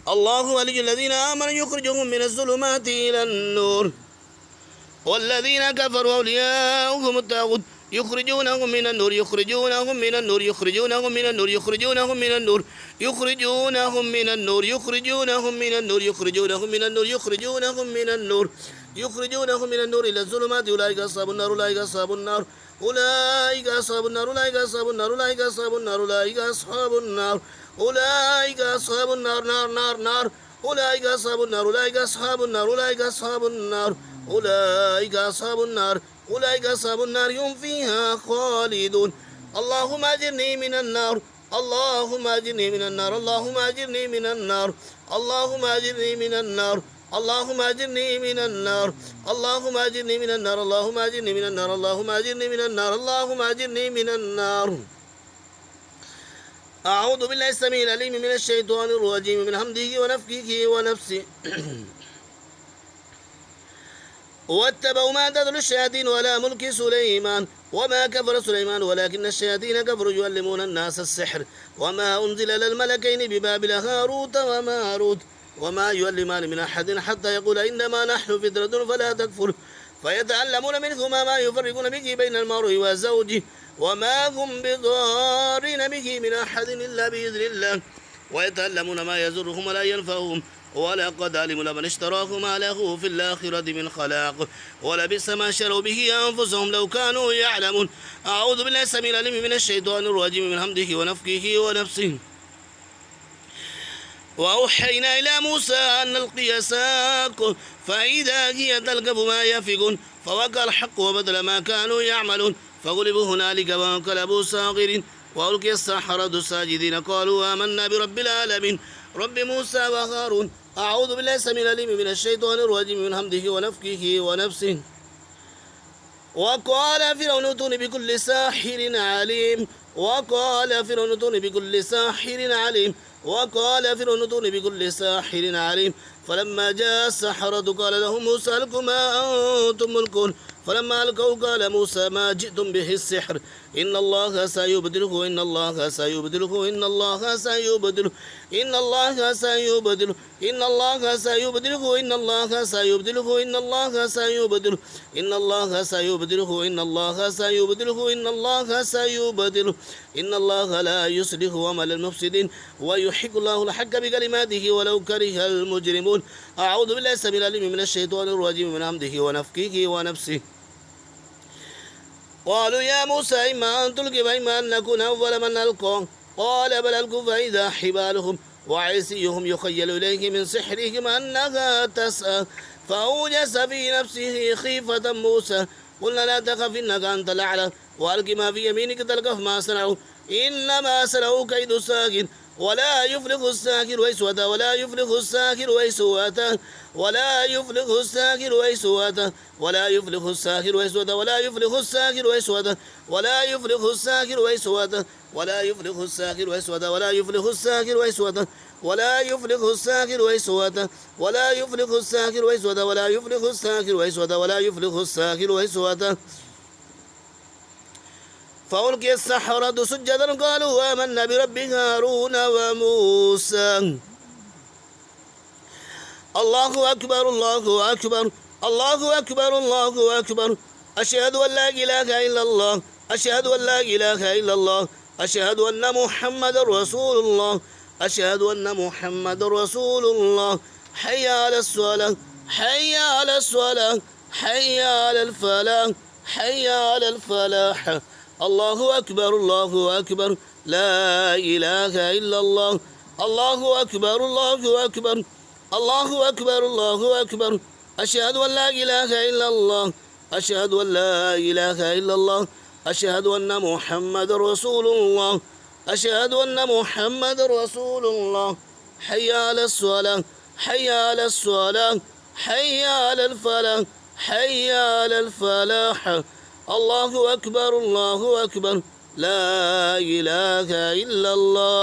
الله ولي الذين آمنوا يخرجهم من الظلمات إلى النور والذين كفروا أولياؤهم الطاغوت يخرجونهم من النور يخرجونهم من النور يخرجونهم من النور يخرجونهم من النور يخرجونهم من النور يخرجونهم من النور يخرجونهم من النور يخرجونهم من النور يخرجونهم من النور إلى الظلمات أولئك أصحاب النار أولئك أصحاب النار أولئك أصحاب النار أولئك أصحاب النار أولئك أصحاب النار أولئك أصحاب النار أولئك أصحاب النار نار نار نار أولئك أصحاب النار أولئك أصحاب النار أولئك أصحاب النار أولئك أصحاب النار أولئك أصحاب النار هم فيها خالدون اللهم أجرني من النار اللهم أجرني من النار اللهم أجرني من النار اللهم أجرني من النار اللهم أجرني من النار اللهم أجرني من النار اللهم أجرني من النار اللهم أجرني من النار اللهم أجرني من النار أعوذ بالله السميع العليم من الشيطان الرجيم من حمده ونفخه ونفسه واتبعوا ما تتلو الشياطين على ملك سليمان وما كفر سليمان ولكن الشياطين كفروا يعلمون الناس السحر وما أنزل على الملكين ببابل هاروت وماروت وما يعلمان من أحد حتى يقول إنما نحن فتنة فلا تكفر فيتعلمون منهما ما يفرقون به بين المرء وزوجه وما هم بضارين به من أحد إلا بإذن الله ويتعلمون ما يزرهم ولا ينفعهم ولقد علموا لمن اشتراه ما له في الآخرة من خلاق ولبئس ما شروا به أنفسهم لو كانوا يعلمون أعوذ بالله السميع العليم من الشيطان الرجيم من حمده ونفخه ونفسه وأوحينا إلى موسى أن نلقي ساق فإذا هي تلقف ما يفقون فوقع الحق وبدل ما كانوا يعملون فغلبوا هنالك وانقلبوا صاغرين وألقي السحرة ساجدين قالوا آمنا برب العالمين رب موسى وهارون أعوذ بالله السميع العليم من الشيطان الرجيم من حمده ونفخه ونفسه وقال فرعون ائتوني بكل ساحر عليم وقال فرعون ائتوني بكل ساحر عليم وقال فرعون ائتوني بكل ساحر عليم فلما جاء السحرة قال لهم موسى ألقوا ما أنتم ملقون فلما ألقوا قال موسى ما جئتم به السحر إن الله سيبدله إن الله سيبدله إن الله سيبدله إن الله سيبدله إن الله سيبدله إن الله سيبدله إن الله سيبدله إن الله سيبدله إن الله سيبدله إن الله سيبدله إن الله لا يصلح عمل المفسدين ويحق الله الحق بكلماته ولو كره المجرمون أعوذ بالله السميع العليم من الشيطان الرجيم من حمده ونفخه ونفسه قالوا يا موسى إما أن تلقي وإما أن نكون أول من ألقى قال بل ألقوا فإذا حبالهم وعصيهم يخيل إليه من سحرهم أنها تسعى فأوجس في نفسه خيفة موسى قلنا لا تخف إنك أنت الأعلى وألق ما في يمينك تلقف ما صنعوا إنما صنعوا كيد ساحر ولا يفلح الساحر ويسوته ولا يفلح الساحر ويسوته ولا يفلح الساحر ويسوته ولا يفلح الساحر ويسوته ولا يفلح الساحر ويسوته ولا يفلح الساحر ويسوته ولا يفلح الساحر ويسوته ولا يفلح الساحر ويسوته ولا يفلح الساحر ويسوته ولا يفلح الساحر ويسوته ولا يفلح الساحر ويسوته ولا يفلح الساحر ويسوته فألقي السحرة سجدا قالوا آمنا برب هارون وموسى الله أكبر الله أكبر الله أكبر الله أكبر أشهد أن لا إله إلا الله أشهد أن لا إله إلا الله أشهد أن محمد رسول الله أشهد أن محمد رسول الله حي على الصلاة حي على الصلاة حي على الفلاح حي على الفلاح الله أكبر الله أكبر لا إله إلا الله الله أكبر الله أكبر الله أكبر الله أكبر أشهد أن لا إله إلا الله أشهد أن لا إله إلا الله أشهد أن محمد رسول الله أشهد أن محمد رسول الله حي على الصلاة حي على الصلاة حي على الفلاح حي على الفلاح الله أكبر الله أكبر لا إله إلا الله.